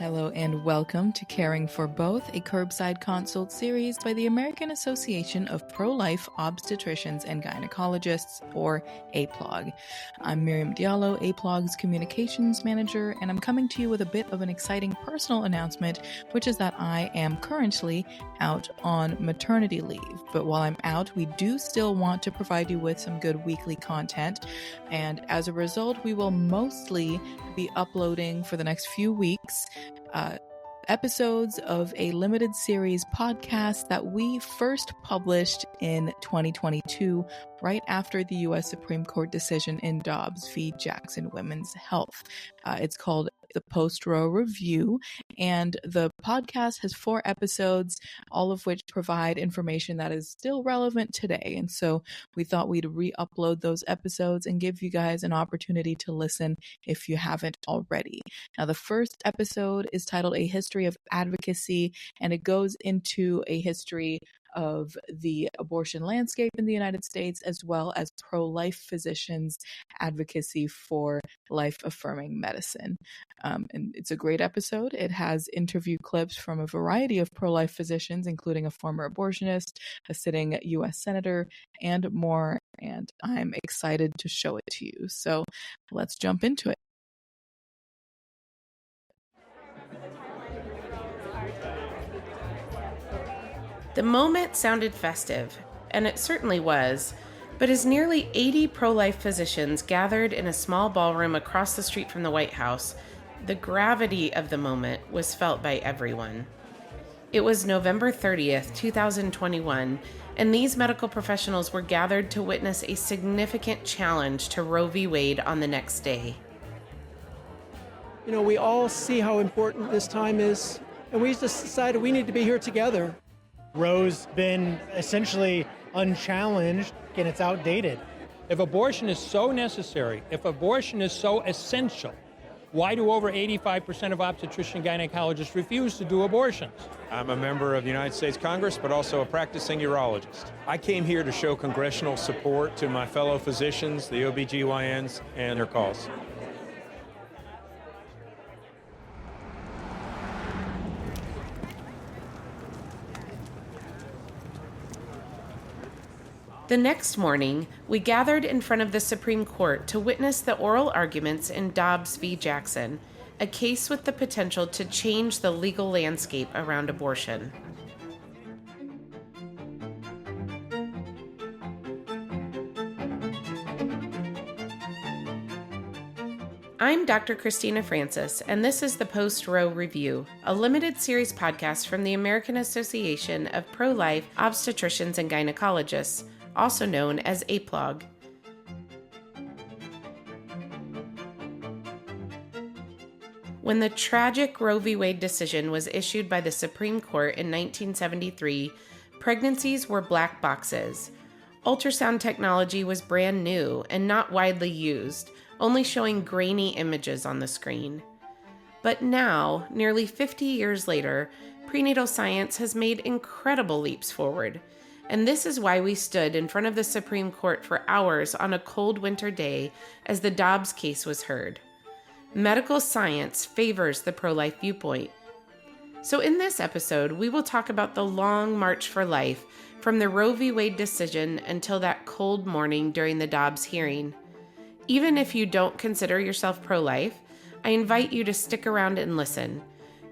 Hello and welcome to Caring for Both, a curbside consult series by the American Association of Pro-Life Obstetricians and Gynecologists, or AAPLOG. I'm Miriam Diallo, AAPLOG's Communications Manager, and I'm coming to you with a bit of an exciting personal announcement, which is that I am currently out on maternity leave. But while I'm out, we do still want to provide you with some good weekly content, and as a result, we will mostly be uploading for the next few weeks episodes of a limited series podcast that we first published in 2022, right after the U.S. Supreme Court decision in Dobbs v. Jackson Women's Health. It's called the Post-Roe Review, and the podcast has 4 episodes, all of which provide information that is still relevant today. And so we thought we'd re-upload those episodes and give you guys an opportunity to listen if you haven't already. Now, the first episode is titled A History of Advocacy, and it goes into a history of the abortion landscape in the United States, as well as pro-life physicians' advocacy for life-affirming medicine. And it's a great episode. It has interview clips from a variety of pro-life physicians, including a former abortionist, a sitting U.S. senator, and more. And I'm excited to show it to you. So let's jump into it. The moment sounded festive, and it certainly was, but as nearly 80 pro-life physicians gathered in a small ballroom across the street from the White House, the gravity of the moment was felt by everyone. It was November 30th, 2021, and these medical professionals were gathered to witness a significant challenge to Roe v. Wade on the next day. You know, we all see how important this time is, and we just decided we need to be here together. Roe's been essentially unchallenged and it's outdated. If abortion is so necessary, if abortion is so essential, why do over 85% of obstetrician gynecologists refuse to do abortions? I'm a member of the United States Congress, but also a practicing urologist. I came here to show congressional support to my fellow physicians, the OBGYNs, and their cause. The next morning, we gathered in front of the Supreme Court to witness the oral arguments in Dobbs v. Jackson, a case with the potential to change the legal landscape around abortion. I'm Dr. Christina Francis, and this is the Post-Roe Review, a limited series podcast from the American Association of Pro-Life Obstetricians and Gynecologists, also known as AAPLOG. When the tragic Roe v. Wade decision was issued by the Supreme Court in 1973, pregnancies were black boxes. Ultrasound technology was brand new and not widely used, only showing grainy images on the screen. But now, nearly 50 years later, prenatal science has made incredible leaps forward. And this is why we stood in front of the Supreme Court for hours on a cold winter day as the Dobbs case was heard. Medical science favors the pro-life viewpoint. So in this episode, we will talk about the long march for life from the Roe v. Wade decision until that cold morning during the Dobbs hearing. Even if you don't consider yourself pro-life, I invite you to stick around and listen.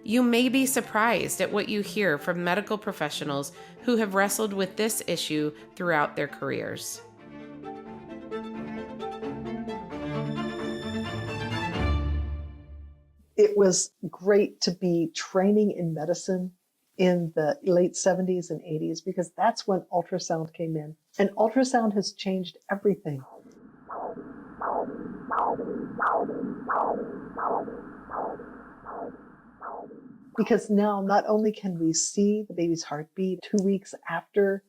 You may be surprised at what you hear from medical professionals who have wrestled with this issue throughout their careers. It was great to be training in medicine in the late 70s and 80s because that's when ultrasound came in. And ultrasound has changed everything. Because now not only can we see the baby's heartbeat 2 weeks after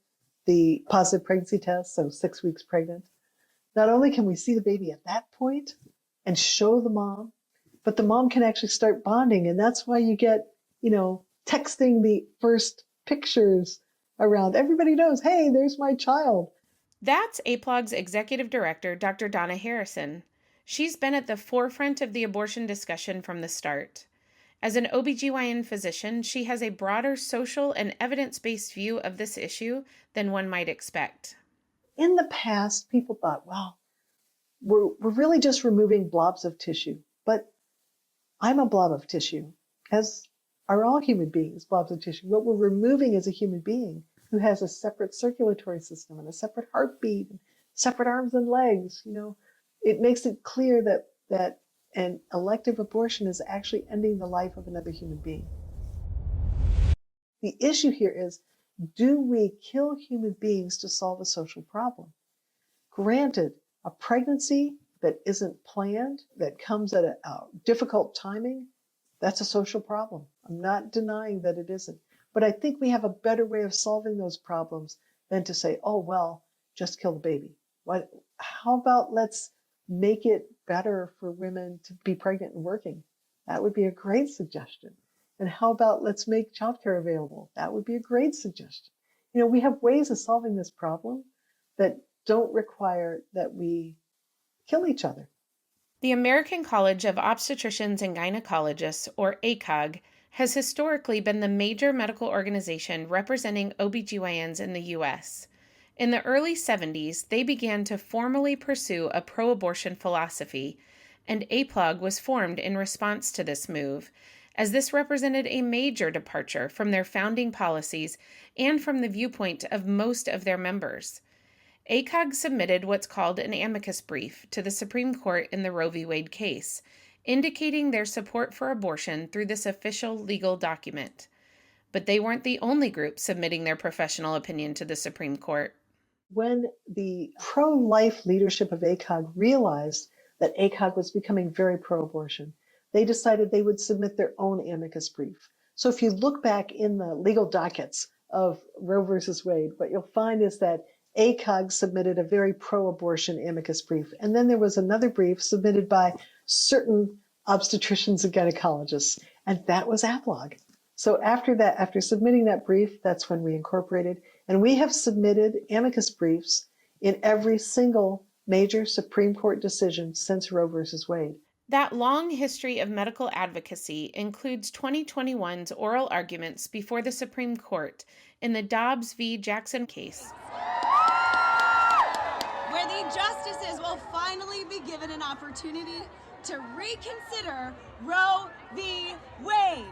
the positive pregnancy test, so 6 weeks pregnant, not only can we see the baby at that point and show the mom, but the mom can actually start bonding. And that's why you get, texting the first pictures around. Everybody knows, hey, there's my child. That's AAPLOG's Executive Director, Dr. Donna Harrison. She's been at the forefront of the abortion discussion from the start. As an OBGYN physician, she has a broader social and evidence-based view of this issue than one might expect. In the past, people thought, well, we're really just removing blobs of tissue. But I'm a blob of tissue, as are all human beings, blobs of tissue. What we're removing is a human being who has a separate circulatory system and a separate heartbeat, and separate arms and legs. It makes it clear that an elective abortion is actually ending the life of another human being. The issue here is, do we kill human beings to solve a social problem? Granted, a pregnancy that isn't planned, that comes at a difficult timing, that's a social problem. I'm not denying that it isn't. But I think we have a better way of solving those problems than to say, oh, well, just kill the baby. How about let's make it better for women to be pregnant and working? That would be a great suggestion. And how about let's make childcare available? That would be a great suggestion. We have ways of solving this problem that don't require that we kill each other. The American College of Obstetricians and Gynecologists, or ACOG, has historically been the major medical organization representing OBGYNs in the U.S. In the early 70s, they began to formally pursue a pro-abortion philosophy, and AAPLOG was formed in response to this move, as this represented a major departure from their founding policies and from the viewpoint of most of their members. ACOG submitted what's called an amicus brief to the Supreme Court in the Roe v. Wade case, indicating their support for abortion through this official legal document. But they weren't the only group submitting their professional opinion to the Supreme Court. When the pro-life leadership of ACOG realized that ACOG was becoming very pro-abortion, they decided they would submit their own amicus brief. So if you look back in the legal dockets of Roe versus Wade, what you'll find is that ACOG submitted a very pro-abortion amicus brief. And then there was another brief submitted by certain obstetricians and gynecologists, and that was AAPLOG. So after submitting that brief, that's when we incorporated. And we have submitted amicus briefs in every single major Supreme Court decision since Roe versus Wade. That long history of medical advocacy includes 2021's oral arguments before the Supreme Court in the Dobbs v. Jackson case, where the justices will finally be given an opportunity to reconsider Roe v. Wade.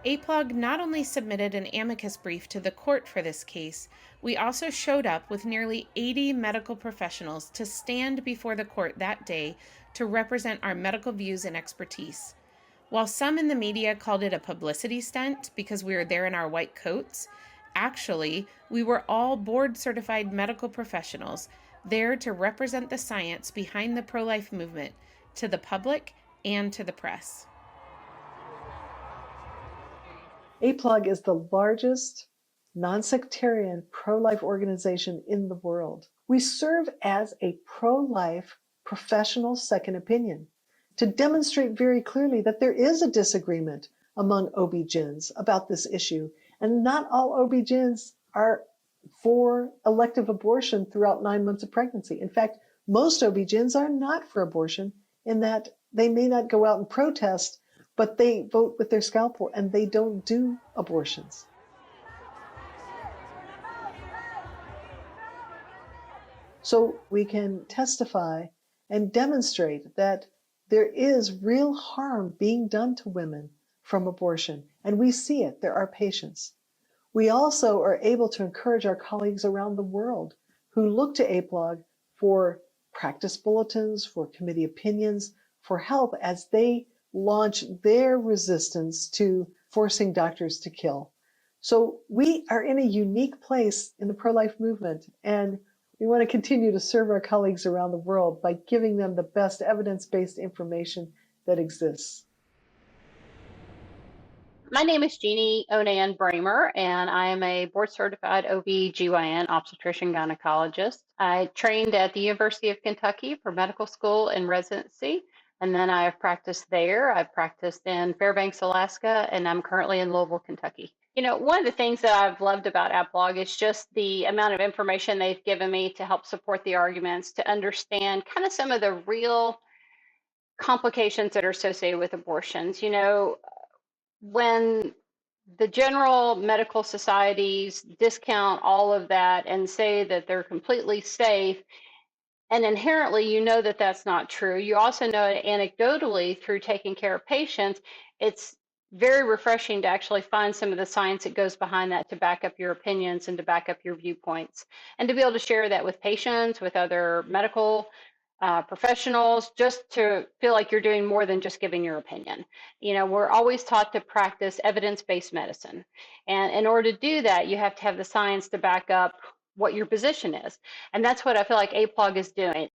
AAPLOG not only submitted an amicus brief to the court for this case, we also showed up with nearly 80 medical professionals to stand before the court that day to represent our medical views and expertise. While some in the media called it a publicity stunt because we were there in our white coats, actually, we were all board-certified medical professionals there to represent the science behind the pro-life movement to the public and to the press. AAPLOG is the largest non-sectarian pro-life organization in the world. We serve as a pro-life professional second opinion to demonstrate very clearly that there is a disagreement among OB-GYNs about this issue, and not all OB-GYNs are for elective abortion throughout 9 months of pregnancy. In fact, most OB-GYNs are not for abortion in that they may not go out and protest, but they vote with their scalpel and they don't do abortions. So we can testify and demonstrate that there is real harm being done to women from abortion, and we see it. There are patients. We also are able to encourage our colleagues around the world who look to AAPLOG for practice bulletins, for committee opinions, for help as they launch their resistance to forcing doctors to kill. So we are in a unique place in the pro-life movement, and we want to continue to serve our colleagues around the world by giving them the best evidence-based information that exists. My name is Jeannie Onan Bramer, and I am a board-certified OB/GYN obstetrician gynecologist. I trained at the University of Kentucky for medical school and residency, and then I have practiced there. I've practiced in Fairbanks, Alaska, and I'm currently in Louisville, Kentucky. You know, one of the things that I've loved about AAPLOG is just the amount of information they've given me to help support the arguments, to understand kind of some of the real complications that are associated with abortions. You know, when the general medical societies discount all of that and say that they're completely safe, and inherently you know that that's not true. You also know anecdotally through taking care of patients, it's very refreshing to actually find some of the science that goes behind that to back up your opinions and to back up your viewpoints, and to be able to share that with patients, with other medical professionals, just to feel like you're doing more than just giving your opinion. You know, we're always taught to practice evidence-based medicine. And in order to do that, you have to have the science to back up what your position is. And that's what I feel like AAPLOG is doing.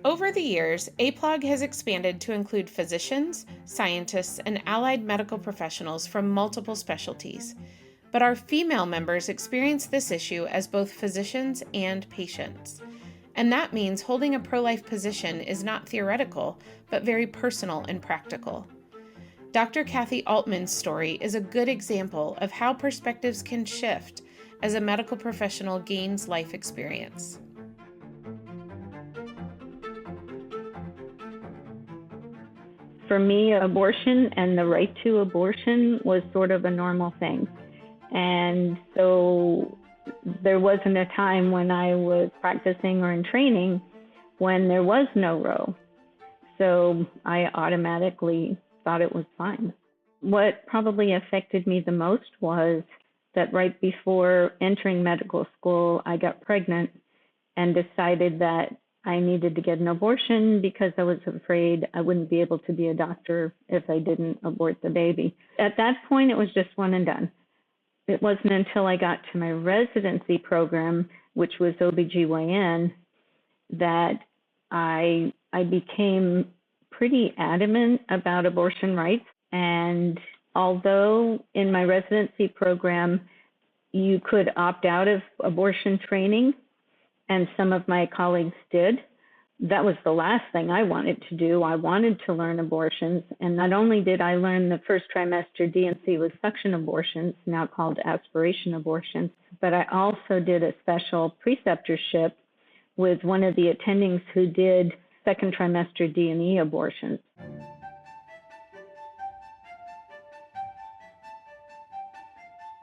Over the years, AAPLOG has expanded to include physicians, scientists, and allied medical professionals from multiple specialties. But our female members experience this issue as both physicians and patients. And that means holding a pro-life position is not theoretical, but very personal and practical. Dr. Kathy Altman's story is a good example of how perspectives can shift as a medical professional gains life experience. For me, abortion and the right to abortion was sort of a normal thing. And so there wasn't a time when I was practicing or in training when there was no Roe. So I automatically thought it was fine. What probably affected me the most was that right before entering medical school, I got pregnant and decided that I needed to get an abortion because I was afraid I wouldn't be able to be a doctor if I didn't abort the baby. At that point, it was just one and done. It wasn't until I got to my residency program, which was OBGYN, that I became pretty adamant about abortion rights. And although in my residency program, you could opt out of abortion training, and some of my colleagues did, that was the last thing I wanted to do. I wanted to learn abortions. And not only did I learn the first trimester D&C with suction abortions, now called aspiration abortions, but I also did a special preceptorship with one of the attendings who did second trimester D&E abortions.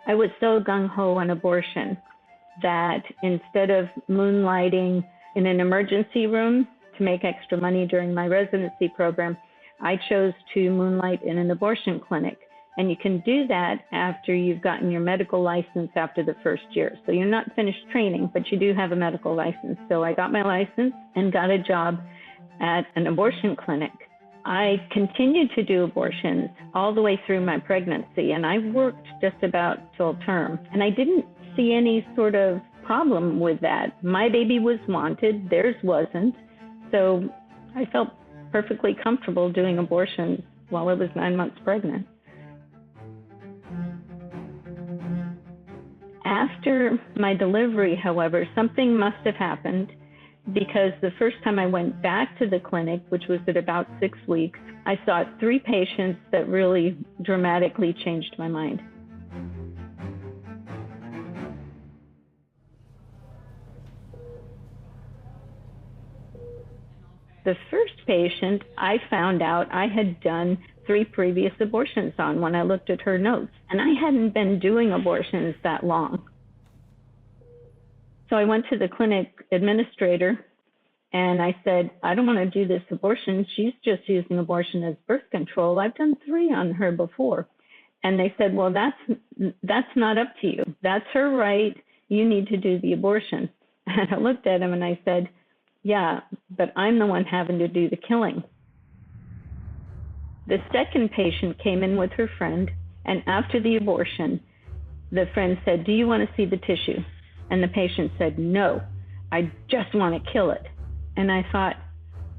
I was so gung-ho on abortion that instead of moonlighting in an emergency room to make extra money during my residency program, I chose to moonlight in an abortion clinic. And you can do that after you've gotten your medical license after the first year. So you're not finished training, but you do have a medical license. So I got my license and got a job at an abortion clinic. I continued to do abortions all the way through my pregnancy, and I worked just about till term. And I didn't see any sort of problem with that. My baby was wanted, theirs wasn't. So I felt perfectly comfortable doing abortions while I was 9 months pregnant. After my delivery, however, something must have happened, because the first time I went back to the clinic, which was at about 6 weeks, I saw 3 patients that really dramatically changed my mind. The first patient, I found out I had done 3 previous abortions on when I looked at her notes, and I hadn't been doing abortions that long. So I went to the clinic administrator and I said, I don't want to do this abortion. She's just using abortion as birth control. I've done 3 on her before. And they said, well, that's not up to you. That's her right. You need to do the abortion. And I looked at him and I said, yeah, but I'm the one having to do the killing. The second patient came in with her friend, and after the abortion, the friend said, do you want to see the tissue? And the patient said, no, I just want to kill it. And I thought,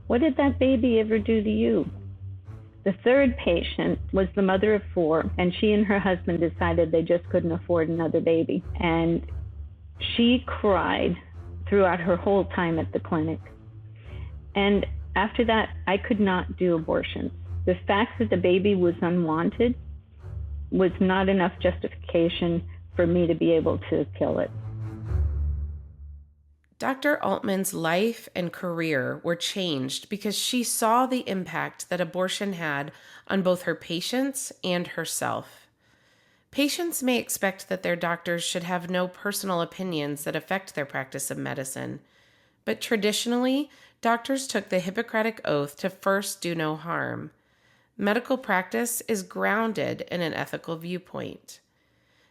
what did that baby ever do to you? The third patient was the mother of 4, and she and her husband decided they just couldn't afford another baby. And she cried throughout her whole time at the clinic. And after that, I could not do abortions. The fact that the baby was unwanted was not enough justification for me to be able to kill it. Dr. Altman's life and career were changed because she saw the impact that abortion had on both her patients and herself. Patients may expect that their doctors should have no personal opinions that affect their practice of medicine, but traditionally, doctors took the Hippocratic Oath to first do no harm. Medical practice is grounded in an ethical viewpoint.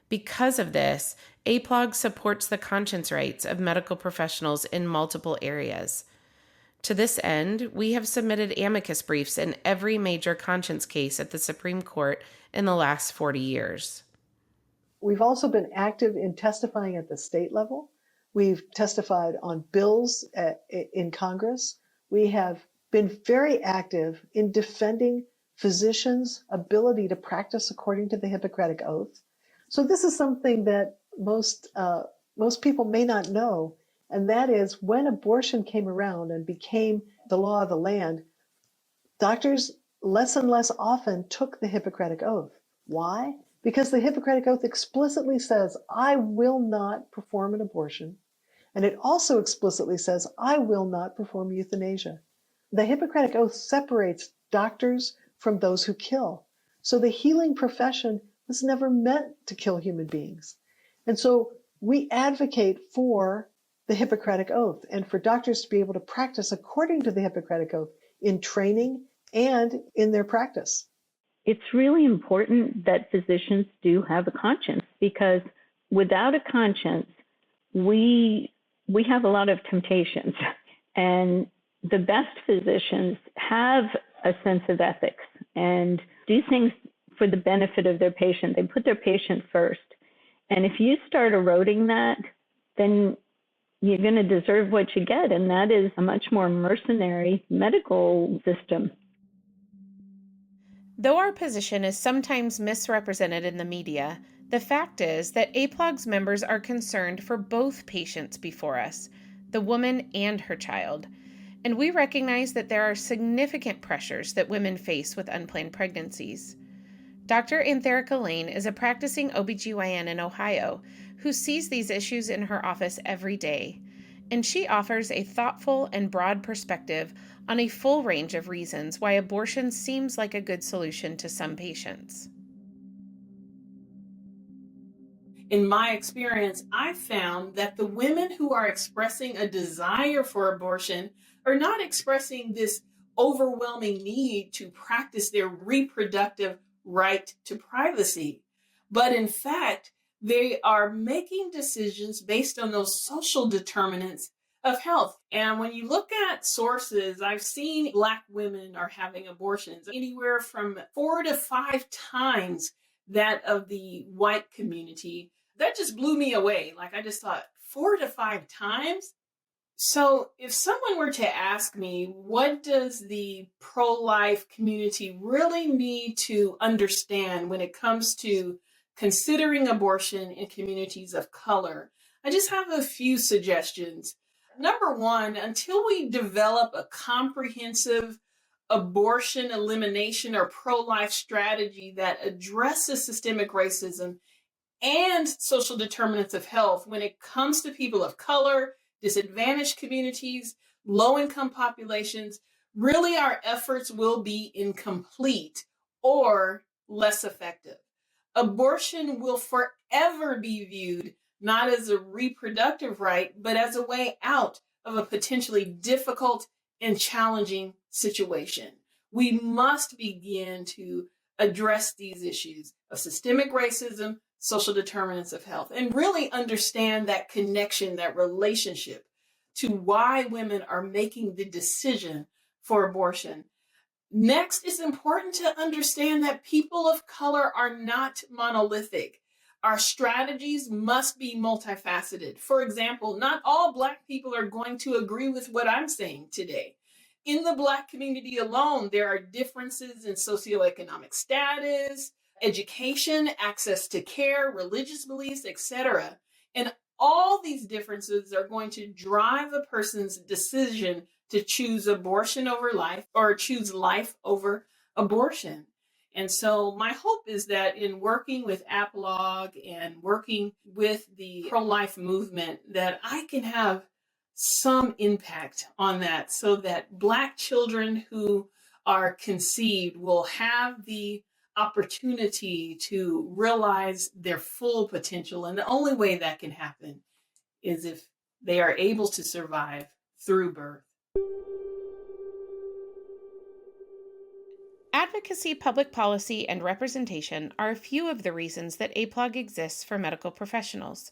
Because of this, AAPLOG supports the conscience rights of medical professionals in multiple areas. To this end, we have submitted amicus briefs in every major conscience case at the Supreme Court in the last 40 years. We've also been active in testifying at the state level. We've testified on bills in Congress. We have been very active in defending physicians' ability to practice according to the Hippocratic Oath. So this is something that most people may not know, and that is when abortion came around and became the law of the land, doctors less and less often took the Hippocratic Oath. Why? Because the Hippocratic Oath explicitly says, I will not perform an abortion. And it also explicitly says, I will not perform euthanasia. The Hippocratic Oath separates doctors from those who kill. So the healing profession was never meant to kill human beings. And so we advocate for the Hippocratic Oath and for doctors to be able to practice according to the Hippocratic Oath in training and in their practice. It's really important that physicians do have a conscience, because without a conscience, we have a lot of temptations. And the best physicians have a sense of ethics and do things for the benefit of their patient. They put their patient first. And if you start eroding that, then you're going to deserve what you get. And that is a much more mercenary medical system. Though our position is sometimes misrepresented in the media, the fact is that AAPLOG's members are concerned for both patients before us, the woman and her child. And we recognize that there are significant pressures that women face with unplanned pregnancies. Dr. Antherica Lane is a practicing OBGYN in Ohio who sees these issues in her office every day, and she offers a thoughtful and broad perspective on a full range of reasons why abortion seems like a good solution to some patients. In my experience, I found that the women who are expressing a desire for abortion are not expressing this overwhelming need to practice their reproductive right to privacy, but in fact, they are making decisions based on those social determinants of health. And when you look at sources, I've seen Black women are having abortions anywhere from 4 to 5 times that of the white community. That just blew me away. Like, I just thought 4 to 5 times. So if someone were to ask me, what does the pro-life community really need to understand when it comes to considering abortion in communities of color, I just have a few suggestions. Number one, until we develop a comprehensive abortion elimination or pro-life strategy that addresses systemic racism and social determinants of health when it comes to people of color, disadvantaged communities, low-income populations, really our efforts will be incomplete or less effective. Abortion will forever be viewed not as a reproductive right, but as a way out of a potentially difficult and challenging situation. We must begin to address these issues of systemic racism, social determinants of health, and really understand that connection, that relationship to why women are making the decision for abortion. Next, it's important to understand that people of color are not monolithic. Our strategies must be multifaceted. For example, not all Black people are going to agree with what I'm saying today. In the Black community alone, there are differences in socioeconomic status, education, access to care, religious beliefs, etc. And all these differences are going to drive a person's decision to choose abortion over life or choose life over abortion. And so my hope is that in working with AAPLOG and working with the pro-life movement, that I can have some impact on that so that Black children who are conceived will have the opportunity to realize their full potential. And the only way that can happen is if they are able to survive through birth. Advocacy, public policy, and representation are a few of the reasons that AAPLOG exists for medical professionals.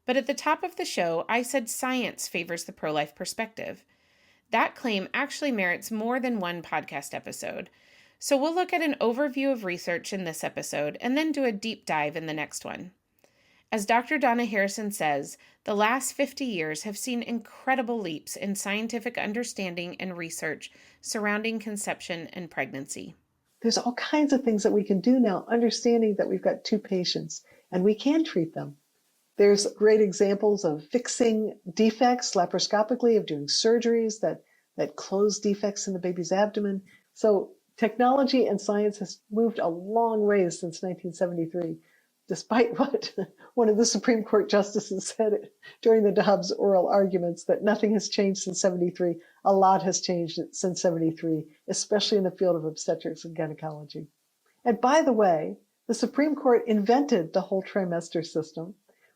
But at the top of the show, I said science favors the pro-life perspective. That claim actually merits more than one podcast episode. So we'll look at an overview of research in this episode and then do a deep dive in the next one. As Dr. Donna Harrison says, the last 50 years have seen incredible leaps in scientific understanding and research surrounding conception and pregnancy. There's all kinds of things that we can do now, understanding that we've got two patients and we can treat them. There's great examples of fixing defects laparoscopically, of doing surgeries that close defects in the baby's abdomen. So technology and science has moved a long ways since 1973, despite what one of the Supreme Court justices said during the Dobbs oral arguments, that nothing has changed since 73. A lot has changed since 73, especially in the field of obstetrics and gynecology. And by the way, the Supreme Court invented the whole trimester system.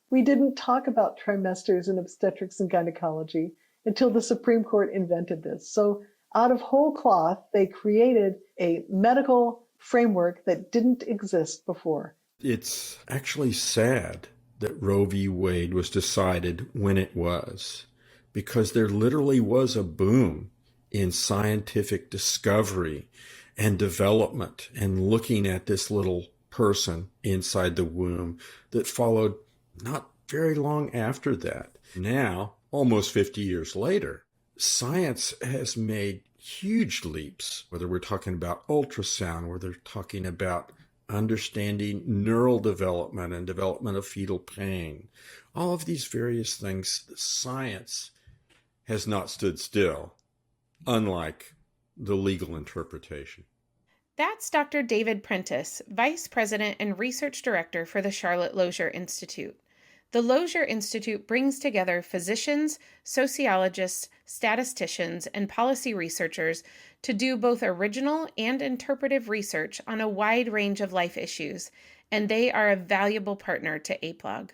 We didn't talk about trimesters in obstetrics and gynecology until the Supreme Court invented this. So out of whole cloth, they created a medical framework that didn't exist before. It's actually sad that Roe v. Wade was decided when it was, because there literally was a boom in scientific discovery and development and looking at this little person inside the womb that followed not very long after that. Now, almost 50 years later, science has made huge leaps, whether we're talking about ultrasound, whether we're talking about understanding neural development and development of fetal pain. All of these various things, science has not stood still, unlike the legal interpretation. That's Dr. David Prentice, Vice President and Research Director for the Charlotte Lozier Institute. The Lozier Institute brings together physicians, sociologists, statisticians, and policy researchers to do both original and interpretive research on a wide range of life issues, and they are a valuable partner to AAPLOG.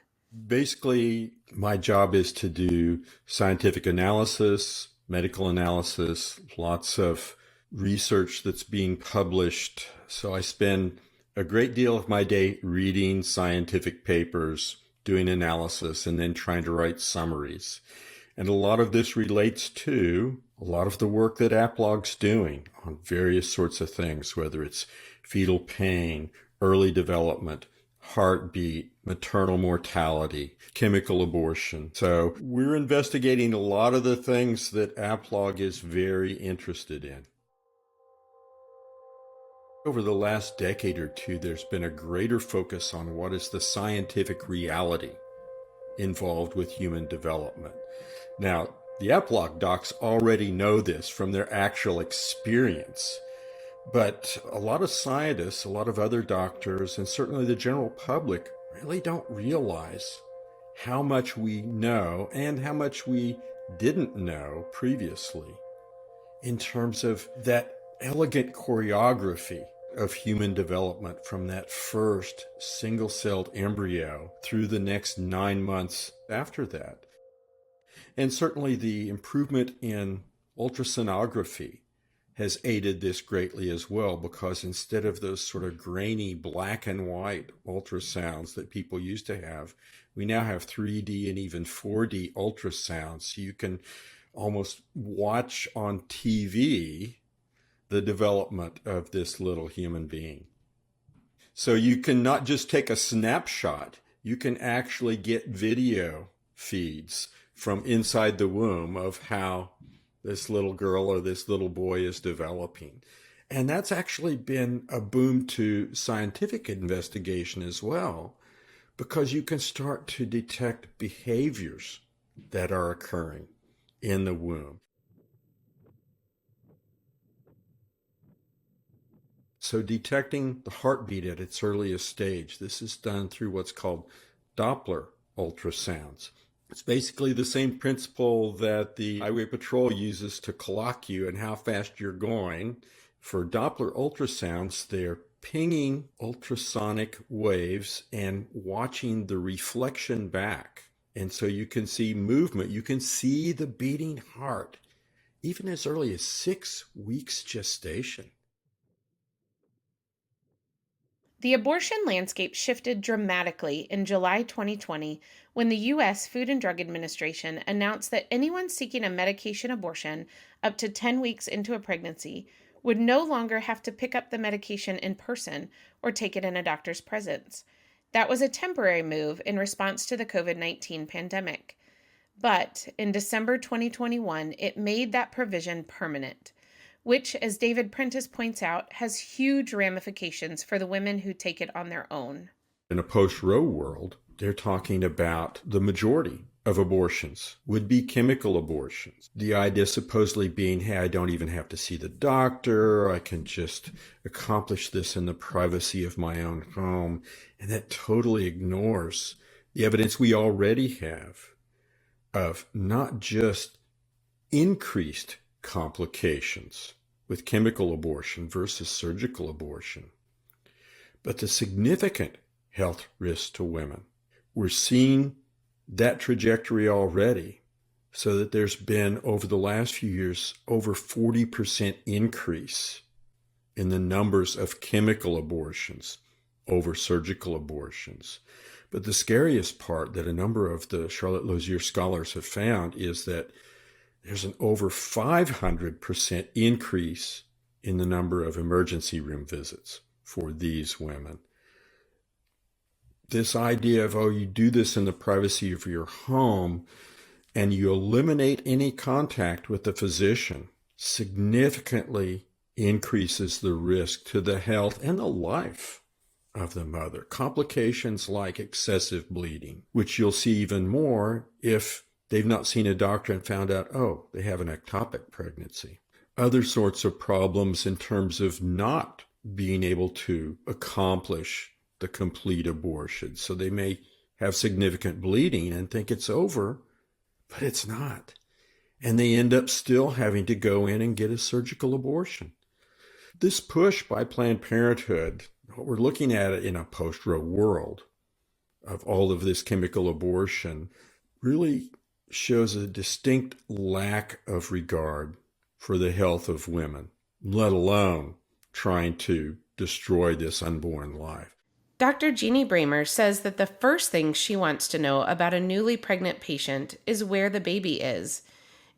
Basically, my job is to do scientific analysis, medical analysis, lots of research that's being published. So I spend a great deal of my day reading scientific papers, doing analysis, and then trying to write summaries. And a lot of this relates to a lot of the work that AAPLOG's doing on various sorts of things, whether it's fetal pain, early development, heartbeat, maternal mortality, chemical abortion. So we're investigating a lot of the things that AAPLOG is very interested in. Over the last decade or two, there's been a greater focus on what is the scientific reality involved with human development. Now, the AAPLOG docs already know this from their actual experience, but a lot of scientists, a lot of other doctors, and certainly the general public really don't realize how much we know and how much we didn't know previously in terms of that elegant choreography of human development from that first single-celled embryo through the next 9 months after that. And certainly the improvement in ultrasonography has aided this greatly as well, because instead of those sort of grainy black and white ultrasounds that people used to have, we now have 3D and even 4D ultrasounds. So you can almost watch on TV the development of this little human being. So you can not just take a snapshot, you can actually get video feeds from inside the womb of how this little girl or this little boy is developing. And that's actually been a boom to scientific investigation as well, because you can start to detect behaviors that are occurring in the womb. So detecting the heartbeat at its earliest stage, this is done through what's called Doppler ultrasounds. It's basically the same principle that the Highway Patrol uses to clock you and how fast you're going. For Doppler ultrasounds, they're pinging ultrasonic waves and watching the reflection back. And so you can see movement. You can see the beating heart, even as early as 6 weeks gestation. The abortion landscape shifted dramatically in July 2020 when the U.S. Food and Drug Administration announced that anyone seeking a medication abortion up to 10 weeks into a pregnancy would no longer have to pick up the medication in person or take it in a doctor's presence. That was a temporary move in response to the COVID-19 pandemic. But in December 2021, it made that provision permanent, which, as David Prentice points out, has huge ramifications for the women who take it on their own. In a post-Roe world, they're talking about the majority of abortions would be chemical abortions. The idea supposedly being, hey, I don't even have to see the doctor. I can just accomplish this in the privacy of my own home. And that totally ignores the evidence we already have of not just increased complications with chemical abortion versus surgical abortion, but the significant health risks to women. We're seeing that trajectory already, so that there's been, over the last few years, over 40% increase in the numbers of chemical abortions over surgical abortions. But the scariest part that a number of the Charlotte Lozier scholars have found is that there's an over 500% increase in the number of emergency room visits for these women. This idea of, oh, you do this in the privacy of your home and you eliminate any contact with the physician, significantly increases the risk to the health and the life of the mother. Complications like excessive bleeding, which you'll see even more if they've not seen a doctor and found out, oh, they have an ectopic pregnancy. Other sorts of problems in terms of not being able to accomplish the complete abortion. So they may have significant bleeding and think it's over, but it's not. And they end up still having to go in and get a surgical abortion. This push by Planned Parenthood, what we're looking at in a post-Roe world of all of this chemical abortion, really shows a distinct lack of regard for the health of women, let alone trying to destroy this unborn life. Dr. Jeannie Bramer says that the first thing she wants to know about a newly pregnant patient is where the baby is.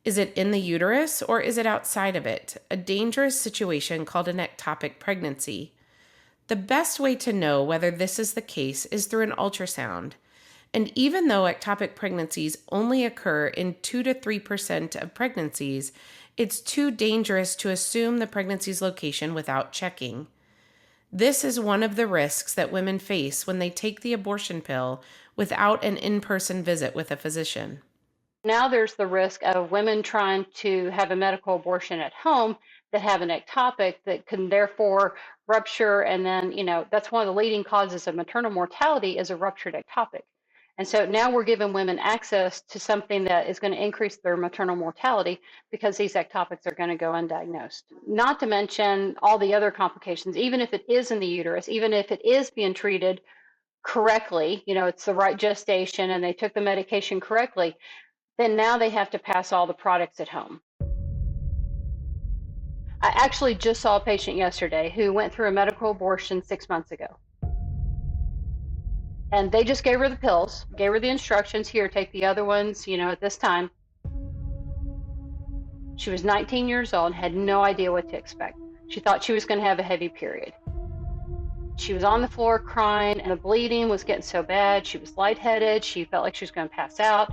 Is it in the uterus or is it outside of it? A dangerous situation called an ectopic pregnancy. The best way to know whether this is the case is through an ultrasound. And even though ectopic pregnancies only occur in 2 to 3% of pregnancies, it's too dangerous to assume the pregnancy's location without checking. This is one of the risks that women face when they take the abortion pill without an in-person visit with a physician. Now there's the risk of women trying to have a medical abortion at home that have an ectopic that can therefore rupture, and then, that's one of the leading causes of maternal mortality is a ruptured ectopic. And so now we're giving women access to something that is going to increase their maternal mortality because these ectopics are going to go undiagnosed. Not to mention all the other complications, even if it is in the uterus, even if it is being treated correctly, it's the right gestation and they took the medication correctly, then now they have to pass all the products at home. I actually just saw a patient yesterday who went through a medical abortion 6 months ago. And they just gave her the pills, gave her the instructions, here, take the other ones, at this time. She was 19 years old and had no idea what to expect. She thought she was going to have a heavy period. She was on the floor crying, and the bleeding was getting so bad. She was lightheaded. She felt like she was going to pass out.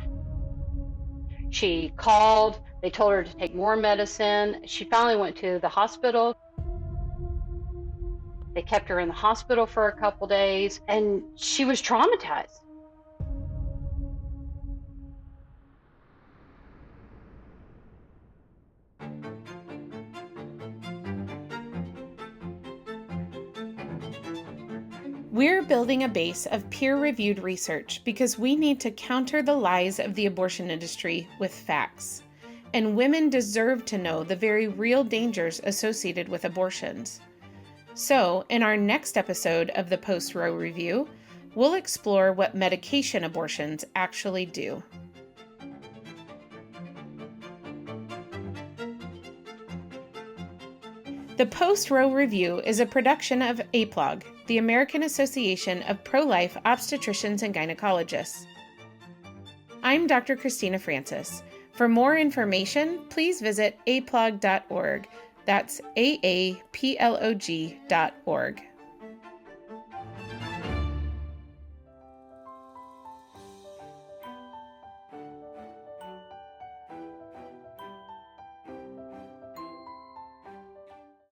She called. They told her to take more medicine. She finally went to the hospital. They kept her in the hospital for a couple days, and she was traumatized. We're building a base of peer-reviewed research because we need to counter the lies of the abortion industry with facts. And women deserve to know the very real dangers associated with abortions. So, in our next episode of the Post-Roe Review, we'll explore what medication abortions actually do. The Post-Roe Review is a production of AAPLOG, the American Association of Pro-Life Obstetricians and Gynecologists. I'm Dr. Christina Francis. For more information, please visit aaplog.org. That's AAPLOG.org.